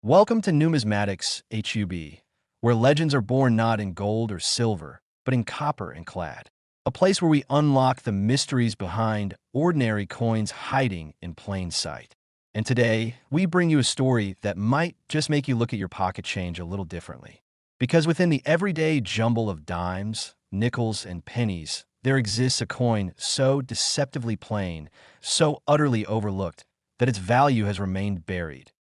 Welcome to Numismatics HUB, where legends are born not in gold or silver, but in copper and clad. A place where we unlock the mysteries behind ordinary coins hiding in plain sight. And today, we bring you a story that might just make you look at your pocket change a little differently. Because within the everyday jumble of dimes, nickels, and pennies, there exists a coin so deceptively plain, so utterly overlooked, that its value has remained buried.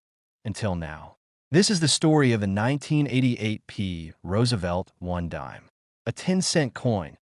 Until now. This is the story of the 1988 Roosevelt Dime, a 10-cent coin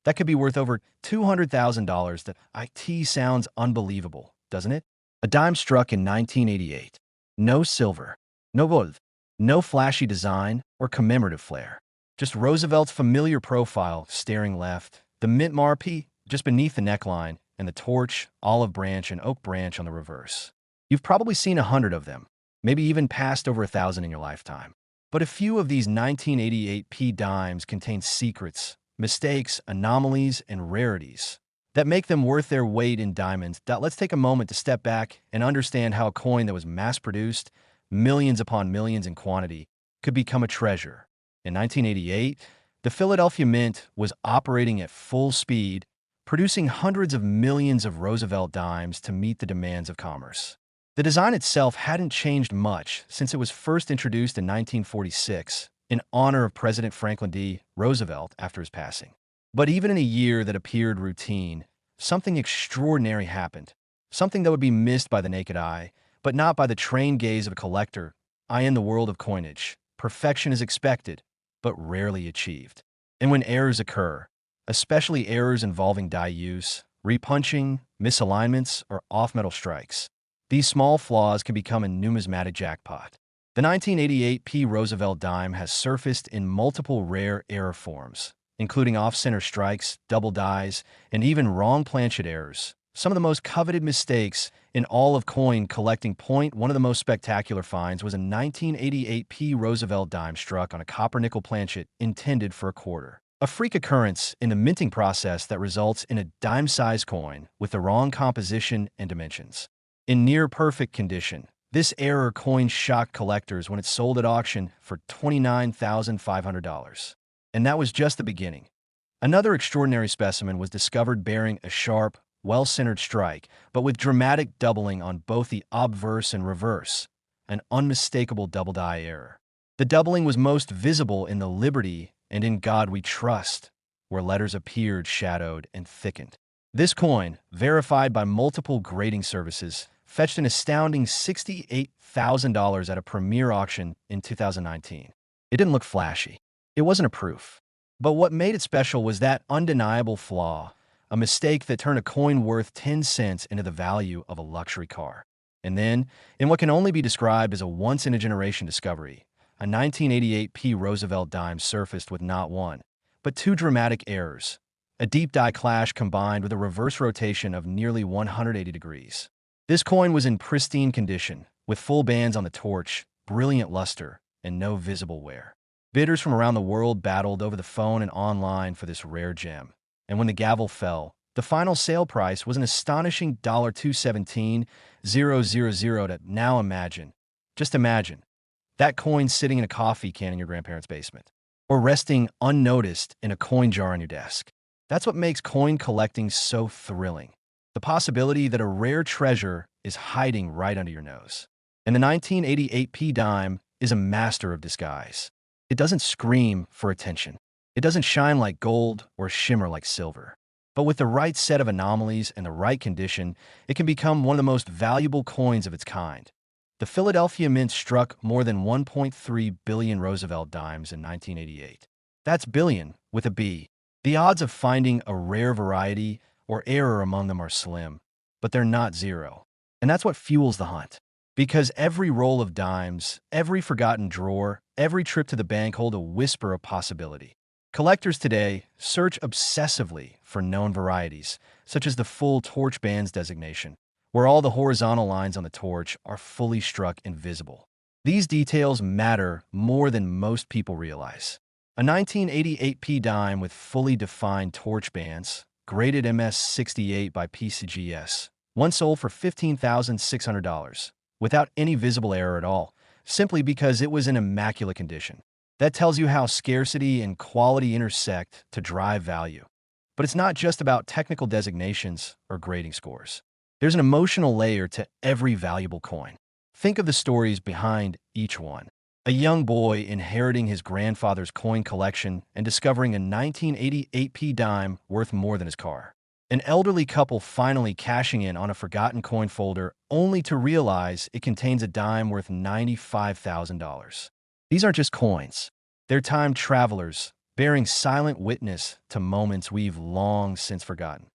that could be worth over $200,000. That IT sounds unbelievable, doesn't it? A dime struck in 1988. No silver, no gold, no flashy design or commemorative flair. Just Roosevelt's familiar profile staring left, the mint marquee just beneath the neckline, and the torch, olive branch, and oak branch on the reverse. You've probably seen 100 of them, maybe even passed over 1,000 in your lifetime. But a few of these 1988 dimes contain secrets, mistakes, anomalies, and rarities that make them worth their weight in diamonds. Let's take a moment to step back and understand how a coin that was mass-produced, millions upon millions in quantity, could become a treasure. In 1988, the Philadelphia Mint was operating at full speed, producing hundreds of millions of Roosevelt dimes to meet the demands of commerce. The design itself hadn't changed much since it was first introduced in 1946 in honor of President Franklin D. Roosevelt after his passing. But even in a year that appeared routine, something extraordinary happened, something that would be missed by the naked eye, but not by the trained gaze of a collector. In the world of coinage, perfection is expected, but rarely achieved. And when errors occur, especially errors involving die use, repunching, misalignments, or off-metal strikes, these small flaws can become a numismatic jackpot. The 1988 Roosevelt Dime has surfaced in multiple rare error forms, including off-center strikes, double dies, and even wrong planchet errors. Some of the most coveted mistakes in all of coin collecting. One of the most spectacular finds was a 1988 Roosevelt Dime struck on a copper-nickel planchet intended for a quarter. A freak occurrence in the minting process that results in a dime-sized coin with the wrong composition and dimensions. In near-perfect condition, this error coin shocked collectors when it sold at auction for $29,500. And that was just the beginning. Another extraordinary specimen was discovered bearing a sharp, well-centered strike, but with dramatic doubling on both the obverse and reverse, an unmistakable double die error. The doubling was most visible in the Liberty and In God We Trust, where letters appeared shadowed and thickened. This coin, verified by multiple grading services, fetched an astounding $68,000 at a premier auction in 2019. It didn't look flashy. It wasn't a proof. But what made it special was that undeniable flaw, a mistake that turned a coin worth 10 cents into the value of a luxury car. And then, in what can only be described as a once-in-a-generation discovery, a 1988 Roosevelt Dime surfaced with not one, but two dramatic errors, a deep die clash combined with a reverse rotation of nearly 180 degrees. This coin was in pristine condition, with full bands on the torch, brilliant luster, and no visible wear. Bidders from around the world battled over the phone and online for this rare gem. And when the gavel fell, the final sale price was an astonishing $217,000. Now imagine, just imagine, that coin sitting in a coffee can in your grandparents' basement, or resting unnoticed in a coin jar on your desk. That's what makes coin collecting so thrilling. The possibility that a rare treasure is hiding right under your nose. And the 1988 dime is a master of disguise. It doesn't scream for attention. It doesn't shine like gold or shimmer like silver. But with the right set of anomalies and the right condition, it can become one of the most valuable coins of its kind. The Philadelphia Mint struck more than 1.3 billion Roosevelt dimes in 1988. That's billion with a B. The odds of finding a rare variety or error among them are slim, but they're not zero. And that's what fuels the hunt. Because every roll of dimes, every forgotten drawer, every trip to the bank hold a whisper of possibility. Collectors today search obsessively for known varieties, such as the full torch bands designation, where all the horizontal lines on the torch are fully struck and visible. These details matter more than most people realize. A 1988 dime with fully defined torch bands, graded MS68 by PCGS, once sold for $15,600, without any visible error at all, simply because it was in immaculate condition. That tells you how scarcity and quality intersect to drive value. But it's not just about technical designations or grading scores. There's an emotional layer to every valuable coin. Think of the stories behind each one. A young boy inheriting his grandfather's coin collection and discovering a 1988 dime worth more than his car. An elderly couple finally cashing in on a forgotten coin folder only to realize it contains a dime worth $95,000. These aren't just coins. They're time travelers, bearing silent witness to moments we've long since forgotten.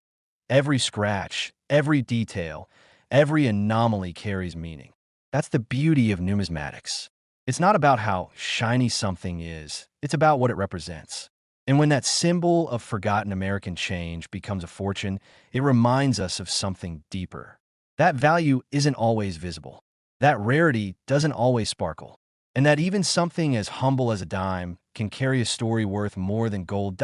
Every scratch, every detail, every anomaly carries meaning. That's the beauty of numismatics. It's not about how shiny something is, it's about what it represents. And when that symbol of forgotten American change becomes a fortune, it reminds us of something deeper. That value isn't always visible. That rarity doesn't always sparkle. And that even something as humble as a dime can carry a story worth more than gold.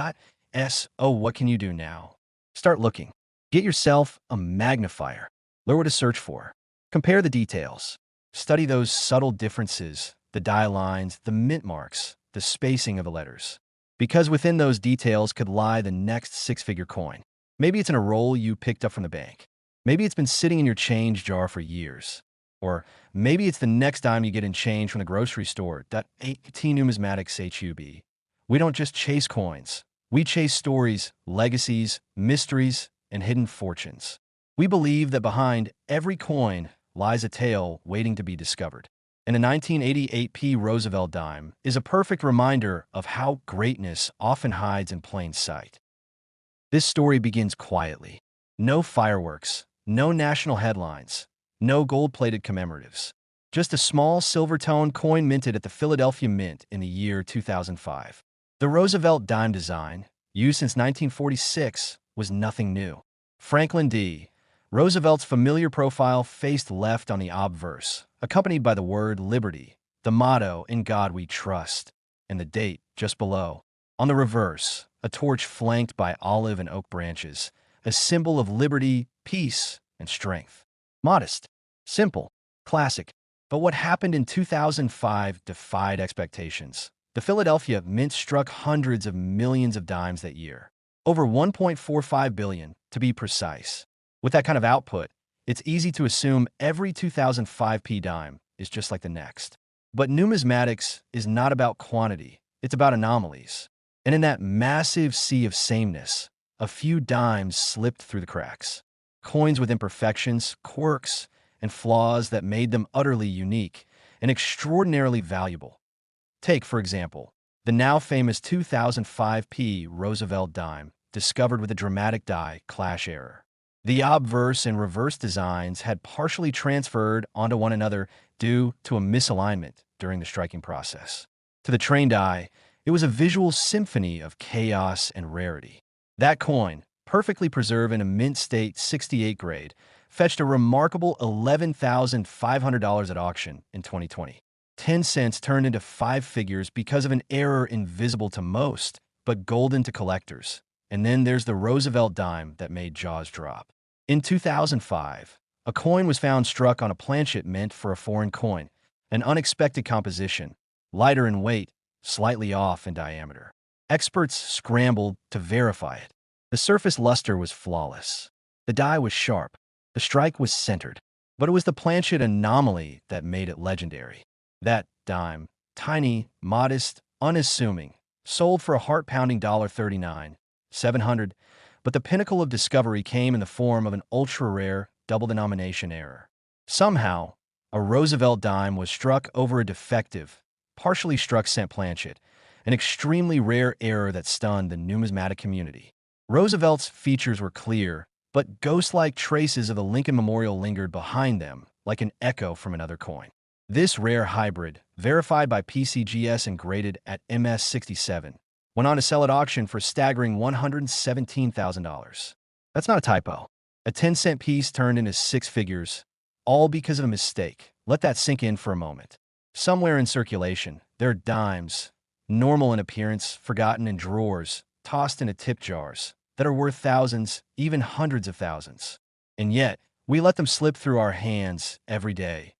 So what can you do now? Start looking. Get yourself a magnifier. Learn what to search for. Compare the details. Study those subtle differences, the die lines, the mint marks, the spacing of the letters. Because within those details could lie the next six-figure coin. Maybe it's in a roll you picked up from the bank. Maybe it's been sitting in your change jar for years. Or maybe it's the next dime you get in change from the grocery store. AT Numismatics HUB. We don't just chase coins. We chase stories, legacies, mysteries, and hidden fortunes. We believe that behind every coin lies a tale waiting to be discovered. And the 1988 Roosevelt Dime is a perfect reminder of how greatness often hides in plain sight. This story begins quietly. No fireworks, no national headlines, no gold-plated commemoratives. Just a small silver-toned coin minted at the Philadelphia Mint in the year 2005. The Roosevelt Dime design, used since 1946, was nothing new. Franklin D. Roosevelt's familiar profile faced left on the obverse, accompanied by the word liberty, the motto, "In God We Trust," and the date just below. On the reverse, a torch flanked by olive and oak branches, a symbol of liberty, peace, and strength. Modest, simple, classic. But what happened in 2005 defied expectations. The Philadelphia Mint struck hundreds of millions of dimes that year. Over 1.45 billion, to be precise. With that kind of output, it's easy to assume every 2005 dime is just like the next. But numismatics is not about quantity, it's about anomalies. And in that massive sea of sameness, a few dimes slipped through the cracks. Coins with imperfections, quirks, and flaws that made them utterly unique and extraordinarily valuable. Take, for example, the now famous 2005 Roosevelt Dime, discovered with a dramatic die clash error. The obverse and reverse designs had partially transferred onto one another due to a misalignment during the striking process. To the trained eye, it was a visual symphony of chaos and rarity. That coin, perfectly preserved in a mint state 68 grade, fetched a remarkable $11,500 at auction in 2020. 10 cents turned into five figures because of an error invisible to most, but golden to collectors. And then there's the Roosevelt Dime that made jaws drop. In 2005, a coin was found struck on a planchet meant for a foreign coin, an unexpected composition, lighter in weight, slightly off in diameter. Experts scrambled to verify it. The surface luster was flawless. The die was sharp. The strike was centered. But it was the planchet anomaly that made it legendary. That dime, tiny, modest, unassuming, sold for a heart-pounding $39,700, but the pinnacle of discovery came in the form of an ultra-rare double-denomination error. Somehow, a Roosevelt dime was struck over a defective, partially struck cent planchet, an extremely rare error that stunned the numismatic community. Roosevelt's features were clear, but ghost-like traces of the Lincoln Memorial lingered behind them, like an echo from another coin. This rare hybrid, verified by PCGS and graded at MS67, went on to sell at auction for a staggering $117,000. That's not a typo. A 10-cent piece turned into six figures, all because of a mistake. Let that sink in for a moment. Somewhere in circulation, there are dimes, normal in appearance, forgotten in drawers, tossed into tip jars, that are worth thousands, even hundreds of thousands. And yet, we let them slip through our hands every day.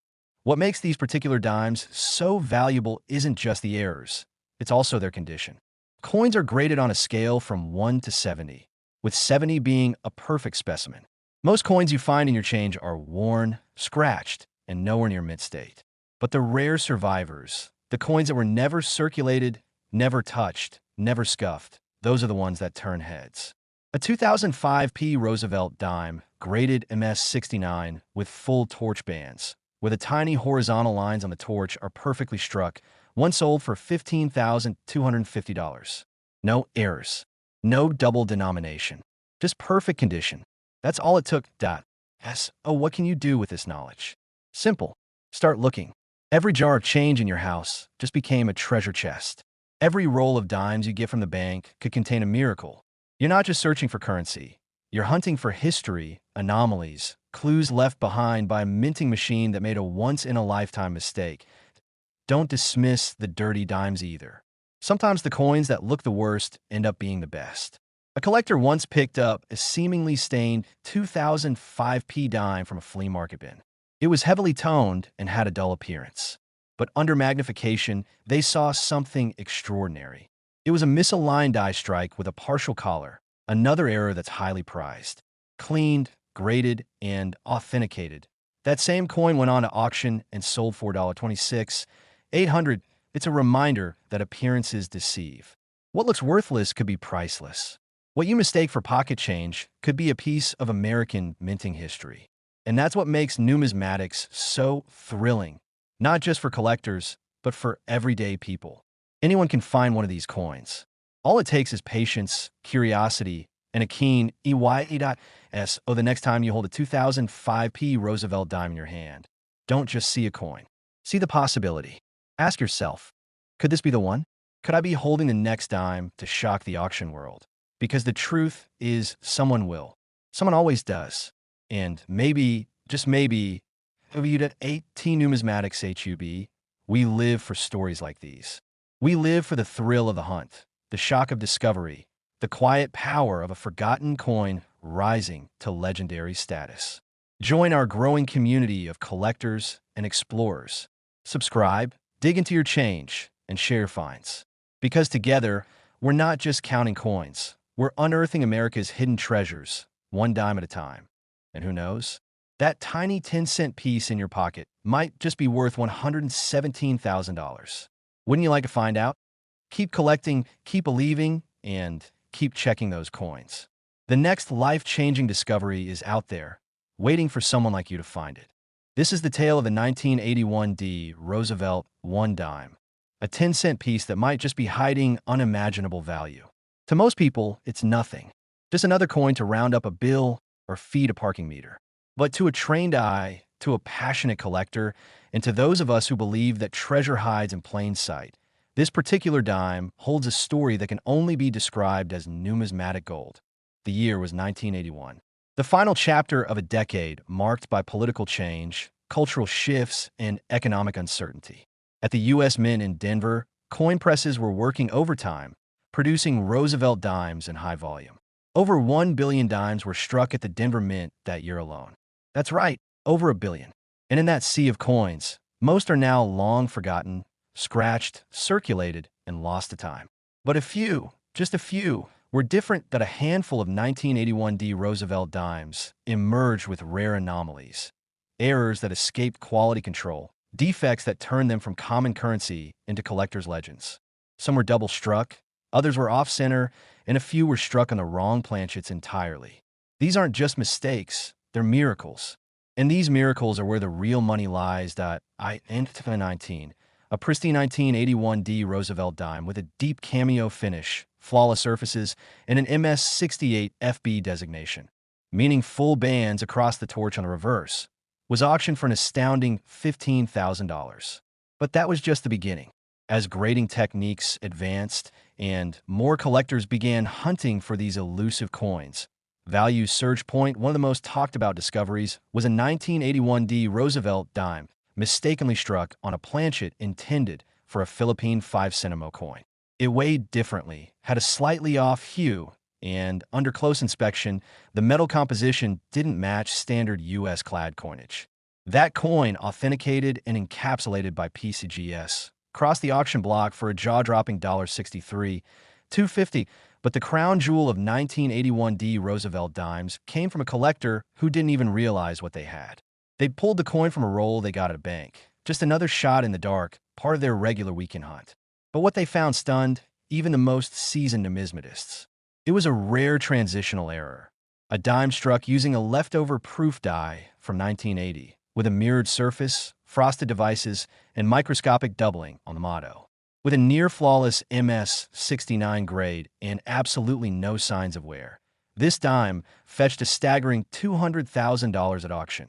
What makes these particular dimes so valuable isn't just the errors, it's also their condition. Coins are graded on a scale from 1 to 70, with 70 being a perfect specimen. Most coins you find in your change are worn, scratched, and nowhere near mint state. But the rare survivors, the coins that were never circulated, never touched, never scuffed, those are the ones that turn heads. A 2005 Roosevelt Dime, graded MS69 with full torch bands, where the tiny horizontal lines on the torch are perfectly struck, one sold for $15,250. No errors. No double denomination. Just perfect condition. That's all it took. Oh, what can you do with this knowledge? Simple. Start looking. Every jar of change in your house just became a treasure chest. Every roll of dimes you get from the bank could contain a miracle. You're not just searching for currency. You're hunting for history, anomalies, clues left behind by a minting machine that made a once-in-a-lifetime mistake. Don't dismiss the dirty dimes either. Sometimes the coins that look the worst end up being the best. A collector once picked up a seemingly stained 2005 dime from a flea market bin. It was heavily toned and had a dull appearance. But under magnification, they saw something extraordinary. It was a misaligned die strike with a partial collar, another error that's highly prized. Cleaned, graded, and authenticated. That same coin went on to auction and sold for $26,800. It's a reminder that appearances deceive. What looks worthless could be priceless. What you mistake for pocket change could be a piece of American minting history. And that's what makes numismatics so thrilling, not just for collectors, but for everyday people. Anyone can find one of these coins. All it takes is patience, curiosity, and a keen EYE.S. the next time you hold a 2005 Roosevelt Dime in your hand. Don't just see a coin. See the possibility. Ask yourself, could this be the one? Could I be holding the next dime to shock the auction world? Because the truth is someone will. Someone always does. And maybe, just maybe, viewed at 18 Numismatics HUB, we live for stories like these. We live for the thrill of the hunt, the shock of discovery, the quiet power of a forgotten coin rising to legendary status. Join our growing community of collectors and explorers. Subscribe, dig into your change, and share your finds. Because together, we're not just counting coins, we're unearthing America's hidden treasures, one dime at a time. And who knows? That tiny 10-cent piece in your pocket might just be worth $117,000. Wouldn't you like to find out? Keep collecting, keep believing, and keep checking those coins. The next life-changing discovery is out there, waiting for someone like you to find it. This is the tale of the 1981 Roosevelt Dime, a 10-cent piece that might just be hiding unimaginable value. To most people, it's nothing, just another coin to round up a bill or feed a parking meter. But to a trained eye, to a passionate collector, and to those of us who believe that treasure hides in plain sight, this particular dime holds a story that can only be described as numismatic gold. The year was 1981. The final chapter of a decade marked by political change, cultural shifts, and economic uncertainty. At the U.S. Mint in Denver, coin presses were working overtime, producing Roosevelt dimes in high volume. Over 1 billion dimes were struck at the Denver Mint that year alone. That's right, over 1 billion. And in that sea of coins, most are now long forgotten, scratched, circulated, and lost to time. But a few, just a few, were different that a handful of 1981 Roosevelt dimes emerged with rare anomalies, errors that escaped quality control, defects that turned them from common currency into collector's legends. Some were double-struck, others were off-center, and a few were struck on the wrong planchets entirely. These aren't just mistakes, they're miracles. And these miracles are where the real money lies. I ended 19, a pristine 1981 Roosevelt Dime with a deep cameo finish, flawless surfaces, and an MS68 FB designation, meaning full bands across the torch on the reverse, was auctioned for an astounding $15,000. But that was just the beginning. As grading techniques advanced and more collectors began hunting for these elusive coins, value surge point. One of the most talked about discoveries was a 1981 Roosevelt Dime, mistakenly struck on a planchet intended for a Philippine 5-centimo coin. It weighed differently, had a slightly off hue, and under close inspection, the metal composition didn't match standard U.S. clad coinage. That coin, authenticated and encapsulated by PCGS, crossed the auction block for a jaw-dropping $63, 250, but the crown jewel of 1981 D Roosevelt Dimes came from a collector who didn't even realize what they had. They'd pulled the coin from a roll they got at a bank, just another shot in the dark, part of their regular weekend hunt. But what they found stunned even the most seasoned numismatists. It was a rare transitional error, a dime struck using a leftover proof die from 1980, with a mirrored surface, frosted devices, and microscopic doubling on the motto. With a near-flawless MS-69 grade and absolutely no signs of wear, this dime fetched a staggering $200,000 at auction.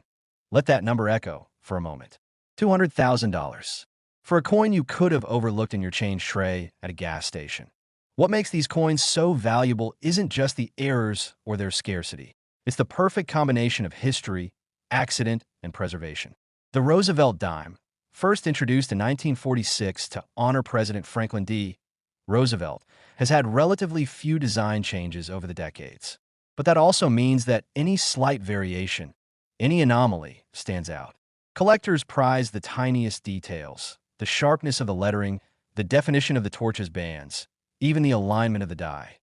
Let that number echo for a moment. $200,000. For a coin you could have overlooked in your change tray at a gas station. What makes these coins so valuable isn't just the errors or their scarcity. It's the perfect combination of history, accident, and preservation. The Roosevelt Dime, first introduced in 1946 to honor President Franklin D. Roosevelt, has had relatively few design changes over the decades. But that also means that any slight variation, any anomaly, stands out. Collectors prize the tiniest details, the sharpness of the lettering, the definition of the torch's bands, even the alignment of the die.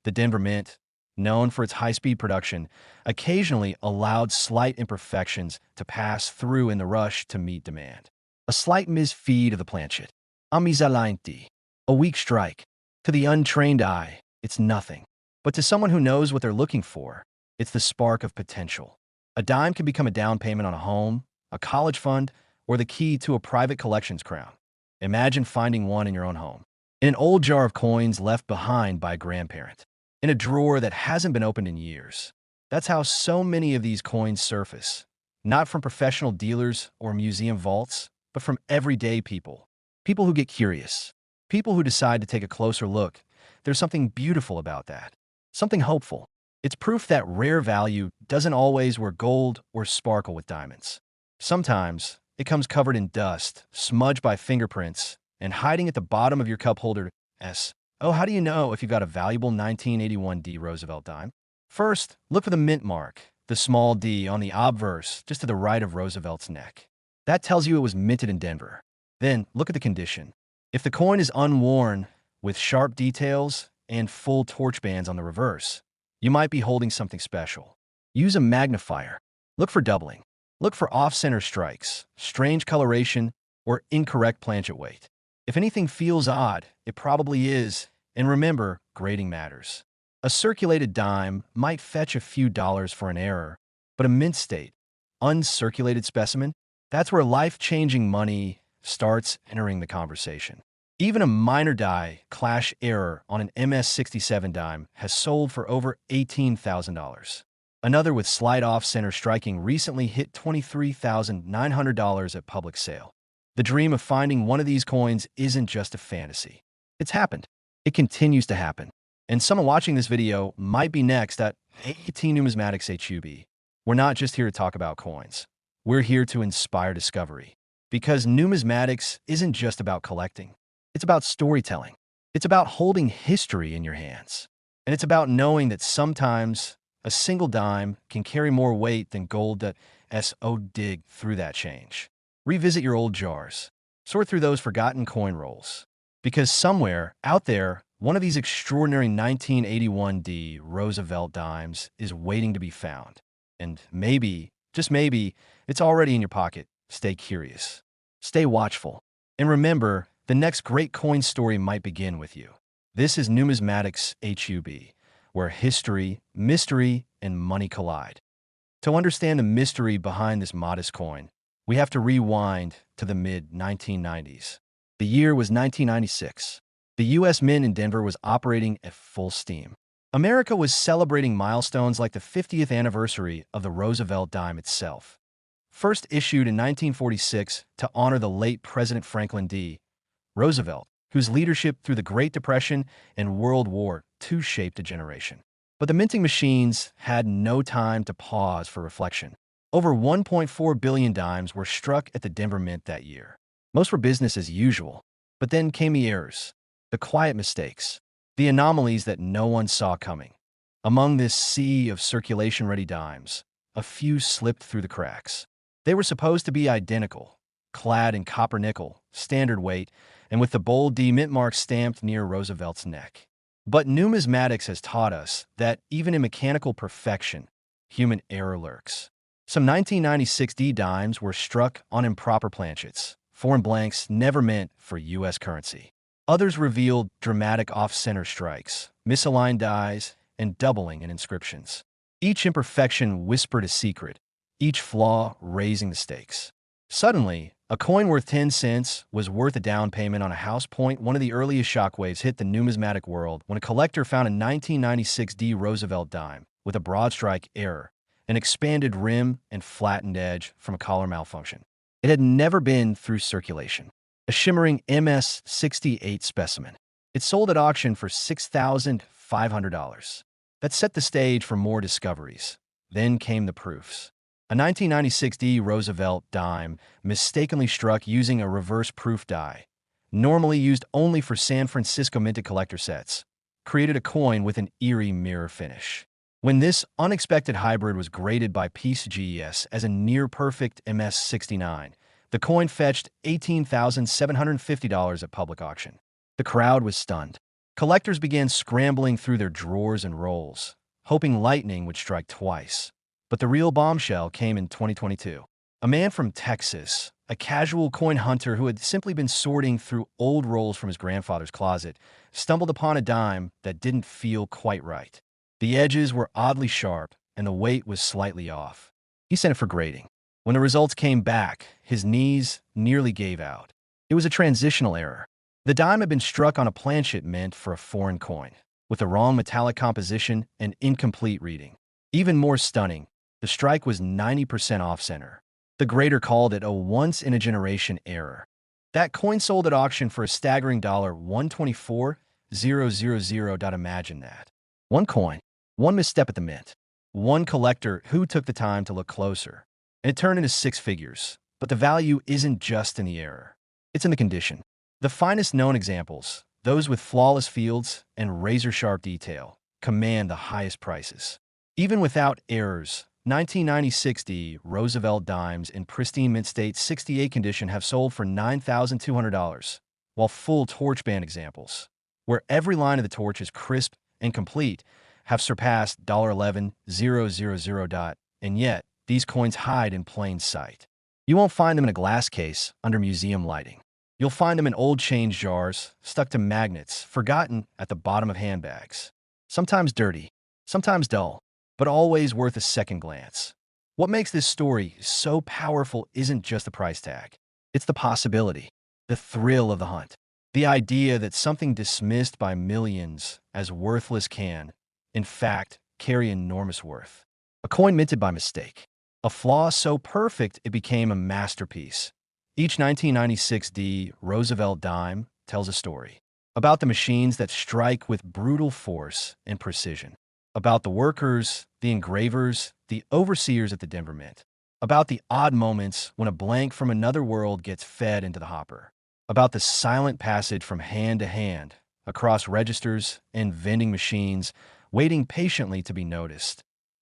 The Denver Mint, known for its high-speed production, occasionally allowed slight imperfections to pass through in the rush to meet demand. A slight misfeed of the planchet, a misalignment, a weak strike. To the untrained eye, it's nothing. But to someone who knows what they're looking for, it's the spark of potential. A dime can become a down payment on a home, a college fund, or the key to a private collection's crown. Imagine finding one in your own home, in an old jar of coins left behind by a grandparent, in a drawer that hasn't been opened in years. That's how so many of these coins surface, not from professional dealers or museum vaults, but from everyday people. People who get curious, people who decide to take a closer look. There's something beautiful about that, something hopeful. It's proof that rare value doesn't always wear gold or sparkle with diamonds. Sometimes it comes covered in dust, smudged by fingerprints, and hiding at the bottom of your cup holder. Oh, how do you know if you've got a valuable 1981 D Roosevelt dime? First, look for the mint mark, the small D on the obverse just to the right of Roosevelt's neck. That tells you it was minted in Denver. Then, look at the condition. If the coin is unworn, with sharp details and full torch bands on the reverse, you might be holding something special. Use a magnifier. Look for doubling. Look for off-center strikes, strange coloration, or incorrect planchet weight. If anything feels odd, it probably is, and remember, grading matters. A circulated dime might fetch a few dollars for an error, but a mint state, uncirculated specimen, that's where life-changing money starts entering the conversation. Even a minor die clash error on an MS-67 dime has sold for over $18,000. Another with slight off-center striking recently hit $23,900 at public sale. The dream of finding one of these coins isn't just a fantasy. It's happened. It continues to happen. And someone watching this video might be next at AT Numismatics HUB. We're not just here to talk about coins. We're here to inspire discovery. Because numismatics isn't just about collecting. It's about storytelling. It's about holding history in your hands. And it's about knowing that sometimes a single dime can carry more weight than gold that dig through that change. Revisit your old jars. Sort through those forgotten coin rolls. Because somewhere out there, one of these extraordinary 1981 D Roosevelt dimes is waiting to be found. And maybe, just maybe, it's already in your pocket. Stay curious. Stay watchful. And remember, the next great coin story might begin with you. This is Numismatics HUB, where history, mystery, and money collide. To understand the mystery behind this modest coin, we have to rewind to the mid-1990s. The year was 1996. The U.S. Mint in Denver was operating at full steam. America was celebrating milestones like the 50th anniversary of the Roosevelt Dime itself. First issued in 1946 to honor the late President Franklin D. Roosevelt, whose leadership through the Great Depression and World War II shaped a generation. But the minting machines had no time to pause for reflection. Over 1.4 billion dimes were struck at the Denver Mint that year. Most were business as usual, but then came the errors, the quiet mistakes, the anomalies that no one saw coming. Among this sea of circulation-ready dimes, a few slipped through the cracks. They were supposed to be identical, clad in copper nickel, standard weight, and with the bold D mint mark stamped near Roosevelt's neck. But numismatics has taught us that even in mechanical perfection, human error lurks. Some 1996 D dimes were struck on improper planchets, foreign blanks never meant for U.S. currency. Others revealed dramatic off-center strikes, misaligned dies, and doubling in inscriptions. Each imperfection whispered a secret, each flaw raising the stakes. Suddenly, a coin worth 10 cents was worth a down payment on a house. One of the earliest shockwaves hit the numismatic world when a collector found a 1996 D Roosevelt Dime with a broad strike error, an expanded rim and flattened edge from a collar malfunction. It had never been through circulation. A shimmering MS-68 specimen. It sold at auction for $6,500. That set the stage for more discoveries. Then came the proofs. A 1996 D Roosevelt Dime mistakenly struck using a reverse proof die, normally used only for San Francisco minted collector sets, created a coin with an eerie mirror finish. When this unexpected hybrid was graded by PCGES as a near-perfect MS-69, the coin fetched $18,750 at public auction. The crowd was stunned. Collectors began scrambling through their drawers and rolls, hoping lightning would strike twice. But the real bombshell came in 2022. A man from Texas, a casual coin hunter who had simply been sorting through old rolls from his grandfather's closet, stumbled upon a dime that didn't feel quite right. The edges were oddly sharp, and the weight was slightly off. He sent it for grading. When the results came back, his knees nearly gave out. It was a transitional error. The dime had been struck on a planchet meant for a foreign coin, with the wrong metallic composition and incomplete reading. Even more stunning, the strike was 90% off-center. The grader called it a once-in-a-generation error. That coin sold at auction for a staggering $124,000. Imagine that. One coin, one misstep at the mint, one collector who took the time to look closer, and it turned into six figures. But the value isn't just in the error. It's in the condition. The finest known examples, those with flawless fields and razor-sharp detail, command the highest prices. Even without errors, 1996 D Roosevelt Dimes in pristine mint state 68 condition have sold for $9,200, while full torch band examples, where every line of the torch is crisp and complete, have surpassed $11,000. And yet, these coins hide in plain sight. You won't find them in a glass case under museum lighting. You'll find them in old change jars, stuck to magnets, forgotten at the bottom of handbags. Sometimes dirty, sometimes dull, but always worth a second glance. What makes this story so powerful isn't just the price tag. It's the possibility, the thrill of the hunt, the idea that something dismissed by millions as worthless can, in fact, carry enormous worth. A coin minted by mistake. A flaw so perfect it became a masterpiece. Each 1996 D Roosevelt Dime tells a story about the machines that strike with brutal force and precision, about the workers, the engravers, the overseers at the Denver Mint, about the odd moments when a blank from another world gets fed into the hopper, about the silent passage from hand to hand, across registers and vending machines, waiting patiently to be noticed.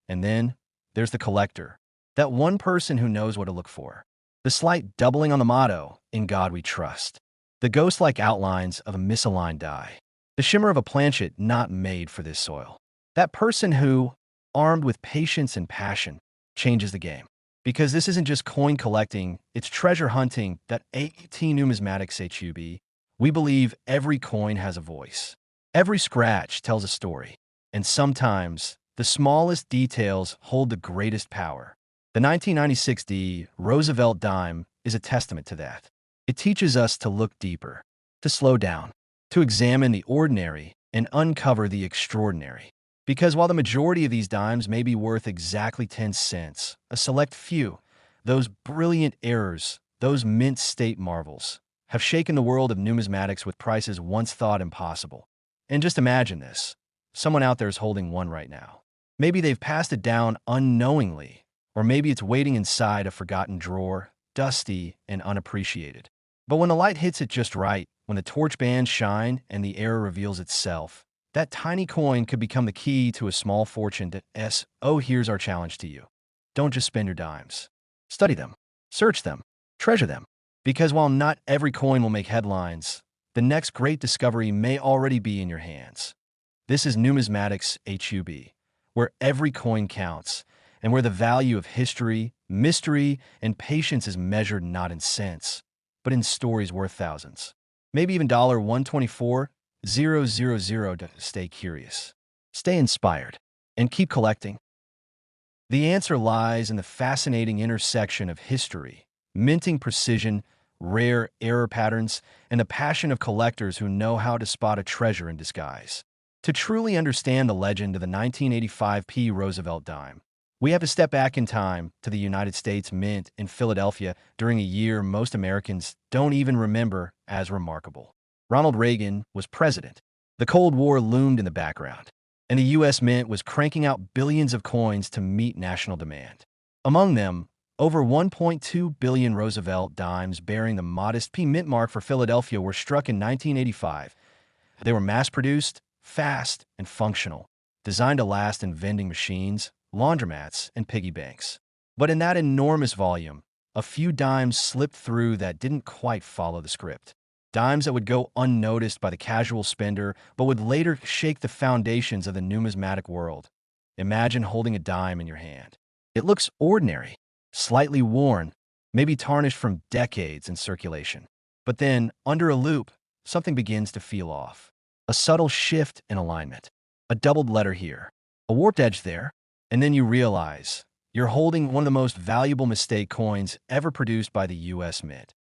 And then there's the collector, that one person who knows what to look for. The slight doubling on the motto, "In God We Trust." The ghost-like outlines of a misaligned die. The shimmer of a planchet not made for this soil. That person who, armed with patience and passion, changes the game. Because this isn't just coin collecting, it's treasure hunting that AT Numismatics HUB. We believe every coin has a voice. Every scratch tells a story. And sometimes, the smallest details hold the greatest power. The 1996 D Roosevelt Dime is a testament to that. It teaches us to look deeper, to slow down, to examine the ordinary and uncover the extraordinary. Because while the majority of these dimes may be worth exactly 10 cents, a select few, those brilliant errors, those mint state marvels, have shaken the world of numismatics with prices once thought impossible. And just imagine this. Someone out there is holding one right now. Maybe they've passed it down unknowingly, or maybe it's waiting inside a forgotten drawer, dusty and unappreciated. But when the light hits it just right, when the torch bands shine and the error reveals itself, that tiny coin could become the key to a small fortune. Here's our challenge to you. Don't just spend your dimes. Study them. Search them, treasure them, because while not every coin will make headlines, the next great discovery may already be in your hands. This is Numismatics HUB, where every coin counts, and where the value of history, mystery, and patience is measured not in cents, but in stories worth thousands. Maybe even $124,000 to stay curious. Stay inspired, and keep collecting. The answer lies in the fascinating intersection of history, minting precision, rare error patterns, and the passion of collectors who know how to spot a treasure in disguise. To truly understand the legend of the 1985 Roosevelt Dime, we have to step back in time to the United States Mint in Philadelphia during a year most Americans don't even remember as remarkable. Ronald Reagan was president. The Cold War loomed in the background, and the U.S. Mint was cranking out billions of coins to meet national demand. Among them, over 1.2 billion Roosevelt Dimes bearing the modest P mint mark for Philadelphia were struck in 1985. They were mass-produced, fast, and functional, designed to last in vending machines, laundromats, and piggy banks. But in that enormous volume, a few dimes slipped through that didn't quite follow the script. Dimes that would go unnoticed by the casual spender, but would later shake the foundations of the numismatic world. Imagine holding a dime in your hand. It looks ordinary, slightly worn, maybe tarnished from decades in circulation. But then, under a loupe, something begins to feel off. A subtle shift in alignment. A doubled letter here, a warped edge there, and then you realize you're holding one of the most valuable mistake coins ever produced by the U.S. Mint.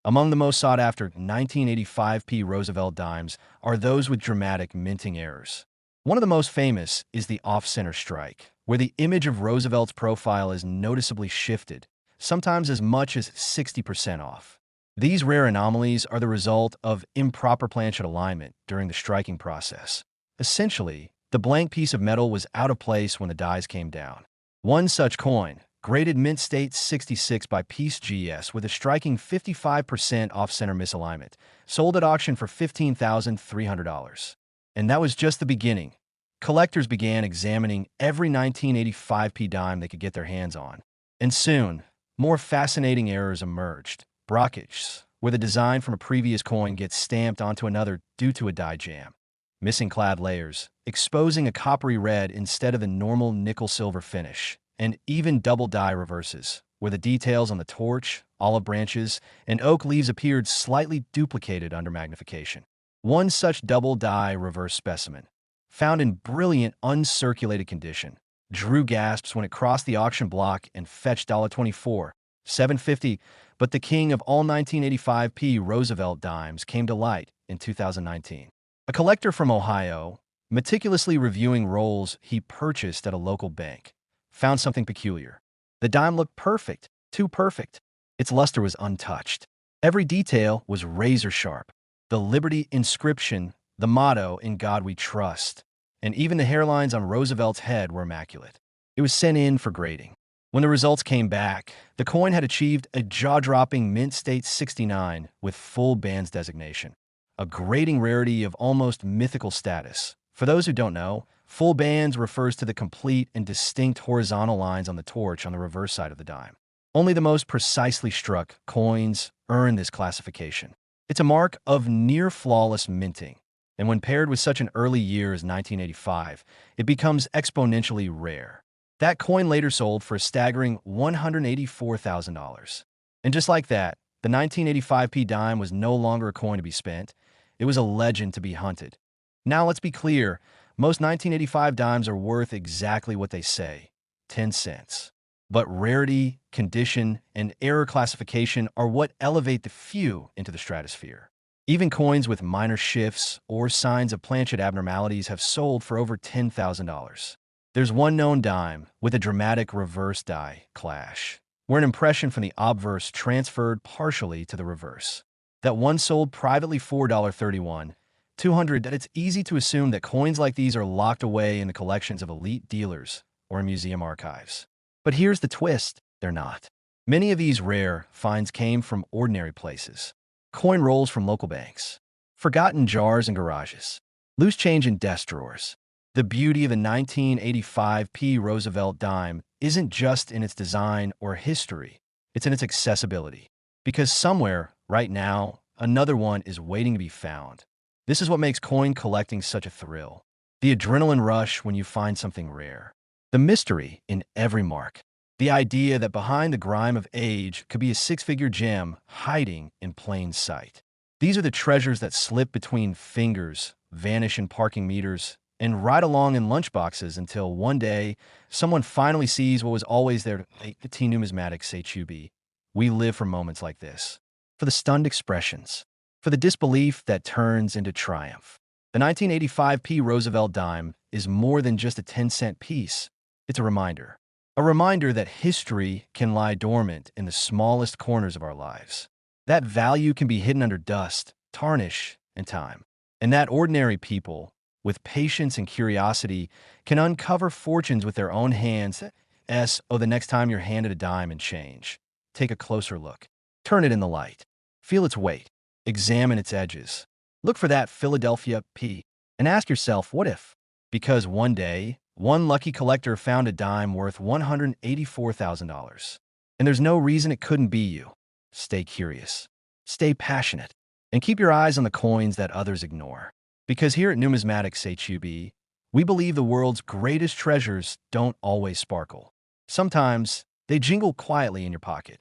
Among the most sought-after 1985 Roosevelt Dimes are those with dramatic minting errors. One of the most famous is the off-center strike, where the image of Roosevelt's profile is noticeably shifted, sometimes as much as 60% off. These rare anomalies are the result of improper planchet alignment during the striking process. Essentially, the blank piece of metal was out of place when the dies came down. One such coin, graded Mint State 66 by Piece GS with a striking 55% off-center misalignment, sold at auction for $15,300. And that was just the beginning. Collectors began examining every 1985 dime they could get their hands on. And soon, more fascinating errors emerged. Brockages, where the design from a previous coin gets stamped onto another due to a die jam. Missing clad layers, exposing a coppery red instead of the normal nickel-silver finish. And even double die reverses, where the details on the torch, olive branches, and oak leaves appeared slightly duplicated under magnification. One such double die reverse specimen, found in brilliant uncirculated condition, drew gasps when it crossed the auction block and fetched $24, $7.50, but the king of all 1985 Roosevelt Dimes came to light in 2019. A collector from Ohio, meticulously reviewing rolls he purchased at a local bank, found something peculiar. The dime looked perfect, too perfect. Its luster was untouched. Every detail was razor sharp. The Liberty inscription, the motto, "In God We Trust," and even the hairlines on Roosevelt's head were immaculate. It was sent in for grading. When the results came back, the coin had achieved a jaw-dropping Mint State 69 with full bands designation, a grading rarity of almost mythical status. For those who don't know, full bands refers to the complete and distinct horizontal lines on the torch on the reverse side of the dime. Only the most precisely struck coins earn this classification. It's a mark of near-flawless minting, and when paired with such an early year as 1985, it becomes exponentially rare. That coin later sold for a staggering $184,000. And just like that, the 1985 dime was no longer a coin to be spent. It was a legend to be hunted. Now let's be clear, most 1985 dimes are worth exactly what they say, 10 cents. But rarity, condition, and error classification are what elevate the few into the stratosphere. Even coins with minor shifts or signs of planchet abnormalities have sold for over $10,000. There's one known dime with a dramatic reverse die clash, where an impression from the obverse transferred partially to the reverse. That one sold privately $4.31, $200. That it's easy to assume that coins like these are locked away in the collections of elite dealers or in museum archives. But here's the twist, they're not. Many of these rare finds came from ordinary places. Coin rolls from local banks, forgotten jars in garages, loose change in desk drawers. The beauty of a 1985 Roosevelt Dime isn't just in its design or history. It's in its accessibility. Because somewhere, right now, another one is waiting to be found. This is what makes coin collecting such a thrill. The adrenaline rush when you find something rare. The mystery in every mark. The idea that behind the grime of age could be a six-figure gem hiding in plain sight. These are the treasures that slip between fingers, vanish in parking meters, and ride along in lunchboxes until one day someone finally sees what was always there. The T numismatics HUB. We live for moments like this. For the stunned expressions. For the disbelief that turns into triumph. The 1985 Roosevelt Dime is more than just a 10-cent piece. It's a reminder. A reminder that history can lie dormant in the smallest corners of our lives. That value can be hidden under dust, tarnish, and time. And that ordinary people, with patience and curiosity, can uncover fortunes with their own hands. The next time you're handed a dime and change, take a closer look. Turn it in the light. Feel its weight. Examine its edges. Look for that Philadelphia P. And ask yourself, what if? Because one day, one lucky collector found a dime worth $184,000. And there's no reason it couldn't be you. Stay curious. Stay passionate. And keep your eyes on the coins that others ignore. Because here at Numismatics HUB, we believe the world's greatest treasures don't always sparkle. Sometimes, they jingle quietly in your pocket.